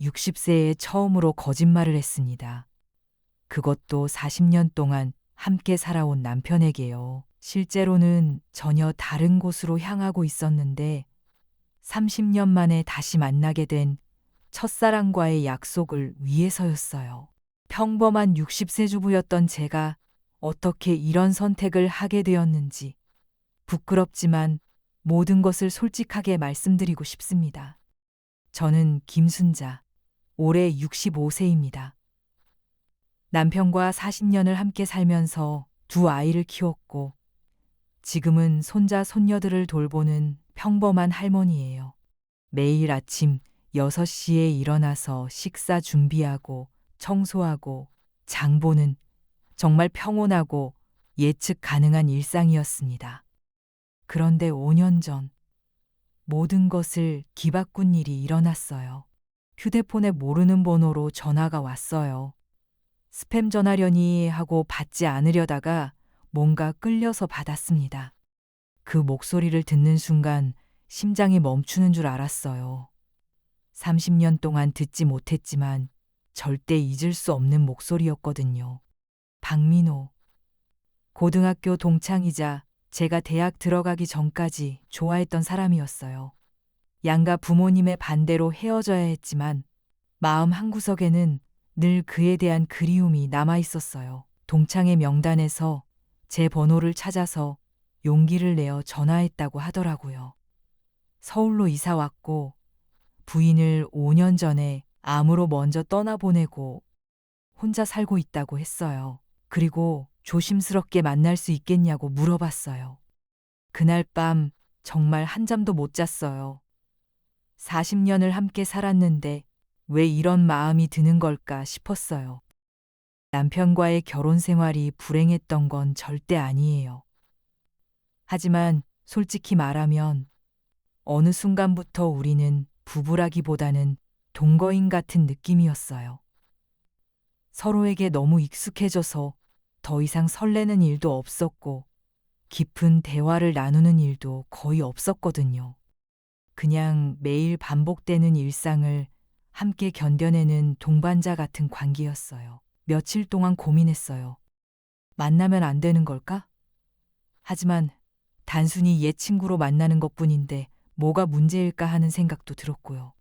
60세에 처음으로 거짓말을 했습니다. 그것도 40년 동안 함께 살아온 남편에게요. 실제로는 전혀 다른 곳으로 향하고 있었는데 30년 만에 다시 만나게 된 첫사랑과의 약속을 위해서였어요. 평범한 60세 주부였던 제가 어떻게 이런 선택을 하게 되었는지 부끄럽지만 모든 것을 솔직하게 말씀드리고 싶습니다. 저는 김순자, 올해 65세입니다. 남편과 40년을 함께 살면서 두 아이를 키웠고 지금은 손자, 손녀들을 돌보는 평범한 할머니예요. 매일 아침 6시에 일어나서 식사 준비하고 청소하고 장 보는 정말 평온하고 예측 가능한 일상이었습니다. 그런데 5년 전 모든 것을 기바꾼 일이 일어났어요. 휴대폰에 모르는 번호로 전화가 왔어요. 스팸 전화려니 하고 받지 않으려다가 뭔가 끌려서 받았습니다. 그 목소리를 듣는 순간 심장이 멈추는 줄 알았어요. 30년 동안 듣지 못했지만 절대 잊을 수 없는 목소리였거든요. 박민호. 고등학교 동창이자 제가 대학 들어가기 전까지 좋아했던 사람이었어요. 양가 부모님의 반대로 헤어져야 했지만 마음 한구석에는 늘 그에 대한 그리움이 남아 있었어요. 동창회 명단에서 제 번호를 찾아서 용기를 내어 전화했다고 하더라고요. 서울로 이사 왔고 부인을 5년 전에 암으로 먼저 떠나보내고 혼자 살고 있다고 했어요. 그리고 조심스럽게 만날 수 있겠냐고 물어봤어요. 그날 밤 정말 한잠도 못 잤어요. 40년을 함께 살았는데 왜 이런 마음이 드는 걸까 싶었어요. 남편과의 결혼 생활이 불행했던 건 절대 아니에요. 하지만 솔직히 말하면 어느 순간부터 우리는 부부라기보다는 동거인 같은 느낌이었어요. 서로에게 너무 익숙해져서 더 이상 설레는 일도 없었고 깊은 대화를 나누는 일도 거의 없었거든요. 그냥 매일 반복되는 일상을 함께 견뎌내는 동반자 같은 관계였어요. 며칠 동안 고민했어요. 만나면 안 되는 걸까? 하지만 단순히 옛 친구로 만나는 것뿐인데 뭐가 문제일까 하는 생각도 들었고요.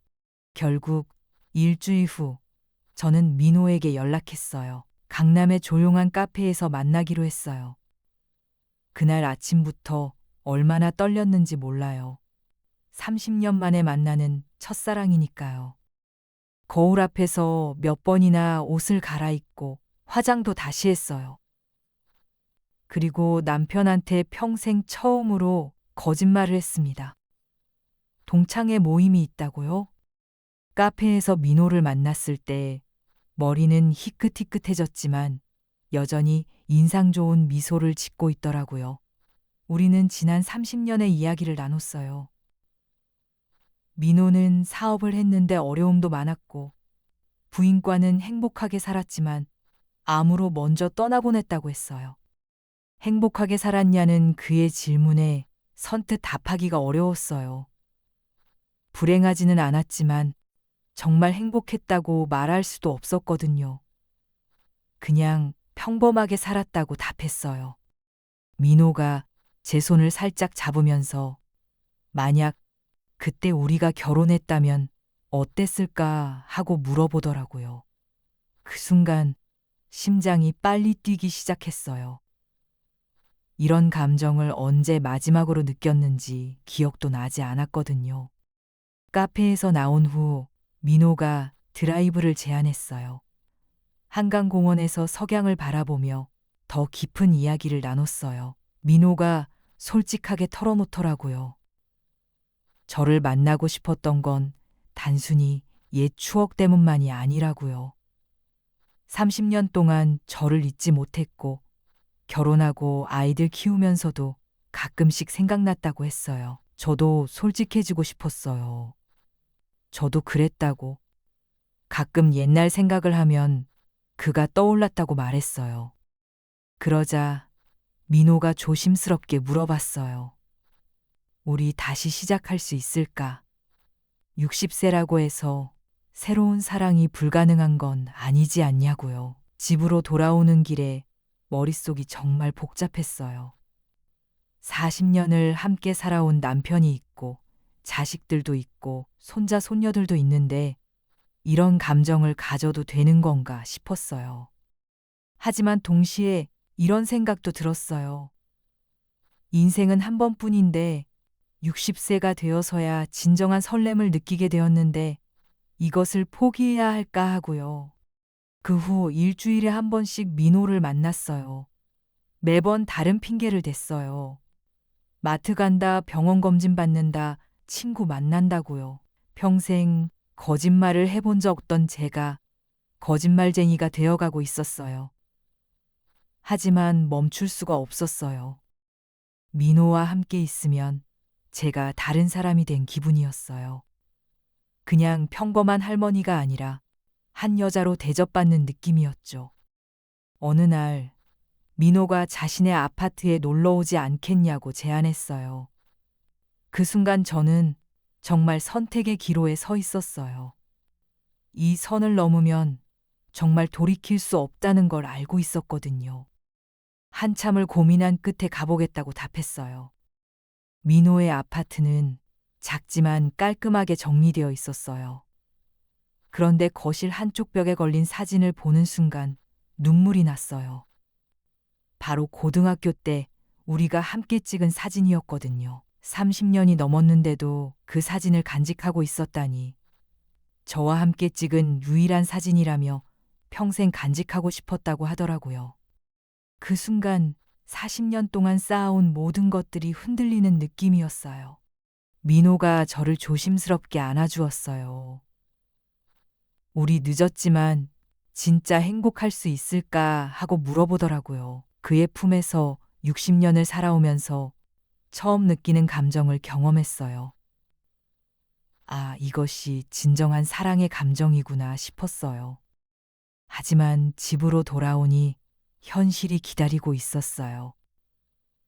결국 일주일 후 저는 민호에게 연락했어요. 강남의 조용한 카페에서 만나기로 했어요. 그날 아침부터 얼마나 떨렸는지 몰라요. 30년 만에 만나는 첫사랑이니까요. 거울 앞에서 몇 번이나 옷을 갈아입고 화장도 다시 했어요. 그리고 남편한테 평생 처음으로 거짓말을 했습니다. 동창회 모임이 있다고요? 카페에서 민호를 만났을 때 머리는 희끗희끗해졌지만 여전히 인상 좋은 미소를 짓고 있더라고요. 우리는 지난 30년의 이야기를 나눴어요. 민호는 사업을 했는데 어려움도 많았고 부인과는 행복하게 살았지만 암으로 먼저 떠나보냈다고 했어요. 행복하게 살았냐는 그의 질문에 선뜻 답하기가 어려웠어요. 불행하지는 않았지만 정말 행복했다고 말할 수도 없었거든요. 그냥 평범하게 살았다고 답했어요. 민호가 제 손을 살짝 잡으면서 만약 그때 우리가 결혼했다면 어땠을까 하고 물어보더라고요. 그 순간 심장이 빨리 뛰기 시작했어요. 이런 감정을 언제 마지막으로 느꼈는지 기억도 나지 않았거든요. 카페에서 나온 후 민호가 드라이브를 제안했어요. 한강공원에서 석양을 바라보며 더 깊은 이야기를 나눴어요. 민호가 솔직하게 털어놓더라고요. 저를 만나고 싶었던 건 단순히 옛 추억 때문만이 아니라고요. 30년 동안 저를 잊지 못했고 결혼하고 아이들 키우면서도 가끔씩 생각났다고 했어요. 저도 솔직해지고 싶었어요. 저도 그랬다고. 가끔 옛날 생각을 하면 그가 떠올랐다고 말했어요. 그러자 민호가 조심스럽게 물어봤어요. 우리 다시 시작할 수 있을까? 60세라고 해서 새로운 사랑이 불가능한 건 아니지 않냐고요. 집으로 돌아오는 길에 머릿속이 정말 복잡했어요. 40년을 함께 살아온 남편이 있고 자식들도 있고 손자 손녀들도 있는데 이런 감정을 가져도 되는 건가 싶었어요. 하지만 동시에 이런 생각도 들었어요. 인생은 한 번뿐인데 60세가 되어서야 진정한 설렘을 느끼게 되었는데 이것을 포기해야 할까 하고요. 그 후 일주일에 한 번씩 민호를 만났어요. 매번 다른 핑계를 댔어요. 마트 간다, 병원 검진 받는다, 친구 만난다고요. 평생 거짓말을 해본 적 없던 제가 거짓말쟁이가 되어가고 있었어요. 하지만 멈출 수가 없었어요. 민호와 함께 있으면 제가 다른 사람이 된 기분이었어요. 그냥 평범한 할머니가 아니라 한 여자로 대접받는 느낌이었죠. 어느 날 민호가 자신의 아파트에 놀러 오지 않겠냐고 제안했어요. 그 순간 저는 정말 선택의 기로에 서 있었어요. 이 선을 넘으면 정말 돌이킬 수 없다는 걸 알고 있었거든요. 한참을 고민한 끝에 가보겠다고 답했어요. 민호의 아파트는 작지만 깔끔하게 정리되어 있었어요. 그런데 거실 한쪽 벽에 걸린 사진을 보는 순간 눈물이 났어요. 바로 고등학교 때 우리가 함께 찍은 사진이었거든요. 30년이 넘었는데도 그 사진을 간직하고 있었다니. 저와 함께 찍은 유일한 사진이라며 평생 간직하고 싶었다고 하더라고요. 그 순간 40년 동안 쌓아온 모든 것들이 흔들리는 느낌이었어요. 민호가 저를 조심스럽게 안아주었어요. 우리 늦었지만 진짜 행복할 수 있을까 하고 물어보더라고요. 그의 품에서 60년을 살아오면서 처음 느끼는 감정을 경험했어요. 아, 이것이 진정한 사랑의 감정이구나 싶었어요. 하지만 집으로 돌아오니 현실이 기다리고 있었어요.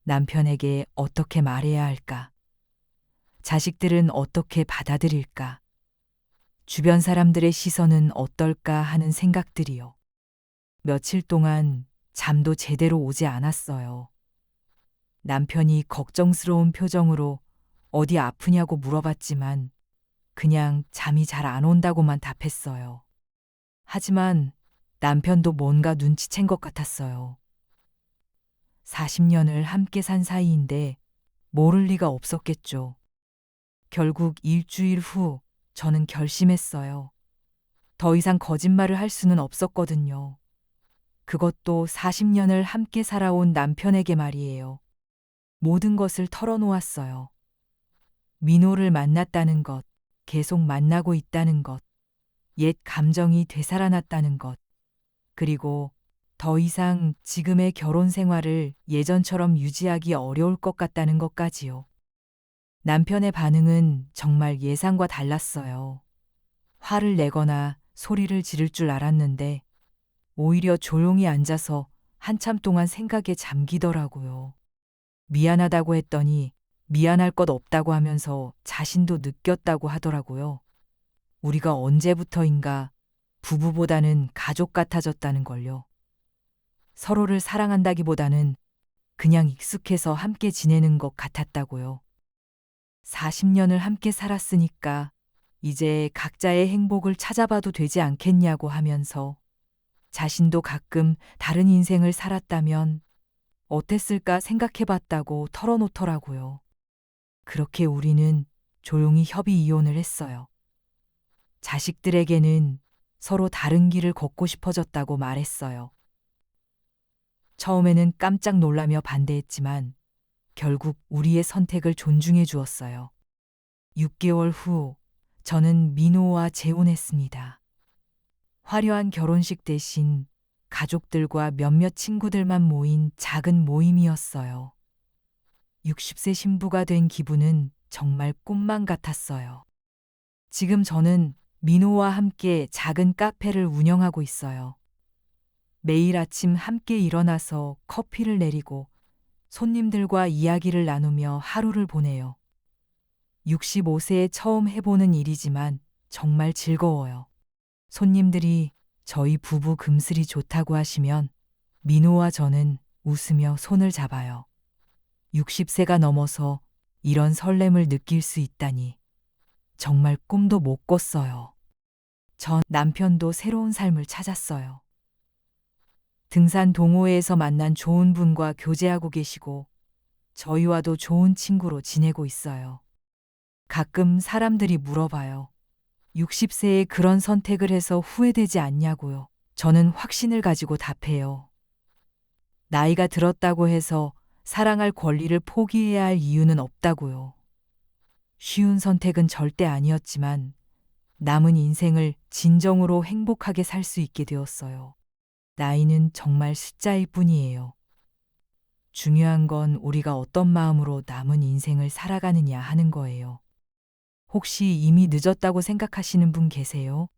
남편에게 어떻게 말해야 할까? 자식들은 어떻게 받아들일까? 주변 사람들의 시선은 어떨까 하는 생각들이요. 며칠 동안 잠도 제대로 오지 않았어요. 남편이 걱정스러운 표정으로 어디 아프냐고 물어봤지만 그냥 잠이 잘 안 온다고만 답했어요. 하지만 남편도 뭔가 눈치챈 것 같았어요. 40년을 함께 산 사이인데 모를 리가 없었겠죠. 결국 일주일 후 저는 결심했어요. 더 이상 거짓말을 할 수는 없었거든요. 그것도 40년을 함께 살아온 남편에게 말이에요. 모든 것을 털어놓았어요. 민호를 만났다는 것, 계속 만나고 있다는 것, 옛 감정이 되살아났다는 것, 그리고 더 이상 지금의 결혼 생활을 예전처럼 유지하기 어려울 것 같다는 것까지요. 남편의 반응은 정말 예상과 달랐어요. 화를 내거나 소리를 지를 줄 알았는데 오히려 조용히 앉아서 한참 동안 생각에 잠기더라고요. 미안하다고 했더니 미안할 것 없다고 하면서 자신도 느꼈다고 하더라고요. 우리가 언제부터인가 부부보다는 가족 같아졌다는 걸요. 서로를 사랑한다기보다는 그냥 익숙해서 함께 지내는 것 같았다고요. 40년을 함께 살았으니까 이제 각자의 행복을 찾아봐도 되지 않겠냐고 하면서 자신도 가끔 다른 인생을 살았다면 어땠을까 생각해봤다고 털어놓더라고요. 그렇게 우리는 조용히 협의 이혼을 했어요. 자식들에게는 서로 다른 길을 걷고 싶어졌다고 말했어요. 처음에는 깜짝 놀라며 반대했지만 결국 우리의 선택을 존중해 주었어요. 6개월 후 저는 민호와 재혼했습니다. 화려한 결혼식 대신 가족들과 몇몇 친구들만 모인 작은 모임이었어요. 60세 신부가 된 기분은 정말 꿈만 같았어요. 지금 저는 민호와 함께 작은 카페를 운영하고 있어요. 매일 아침 함께 일어나서 커피를 내리고 손님들과 이야기를 나누며 하루를 보내요. 65세에 처음 해보는 일이지만 정말 즐거워요. 손님들이 저희 부부 금슬이 좋다고 하시면 민호와 저는 웃으며 손을 잡아요. 60세가 넘어서 이런 설렘을 느낄 수 있다니 정말 꿈도 못 꿨어요. 전 남편도 새로운 삶을 찾았어요. 등산 동호회에서 만난 좋은 분과 교제하고 계시고 저희와도 좋은 친구로 지내고 있어요. 가끔 사람들이 물어봐요. 60세에 그런 선택을 해서 후회되지 않냐고요. 저는 확신을 가지고 답해요. 나이가 들었다고 해서 사랑할 권리를 포기해야 할 이유는 없다고요. 쉬운 선택은 절대 아니었지만 남은 인생을 진정으로 행복하게 살 수 있게 되었어요. 나이는 정말 숫자일 뿐이에요. 중요한 건 우리가 어떤 마음으로 남은 인생을 살아가느냐 하는 거예요. 혹시 이미 늦었다고 생각하시는 분 계세요?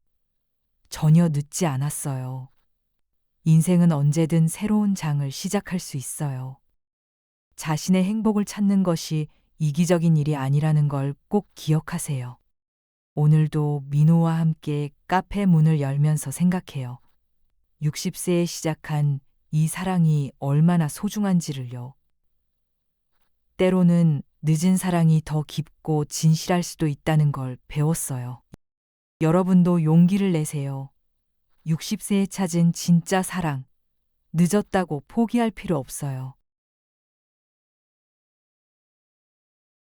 전혀 늦지 않았어요. 인생은 언제든 새로운 장을 시작할 수 있어요. 자신의 행복을 찾는 것이 이기적인 일이 아니라는 걸 꼭 기억하세요. 오늘도 민호와 함께 카페 문을 열면서 생각해요. 60세에 시작한 이 사랑이 얼마나 소중한지를요. 때로는 늦은 사랑이 더 깊고 진실할 수도 있다는 걸 배웠어요. 여러분도 용기를 내세요. 60세에 찾은 진짜 사랑, 늦었다고 포기할 필요 없어요.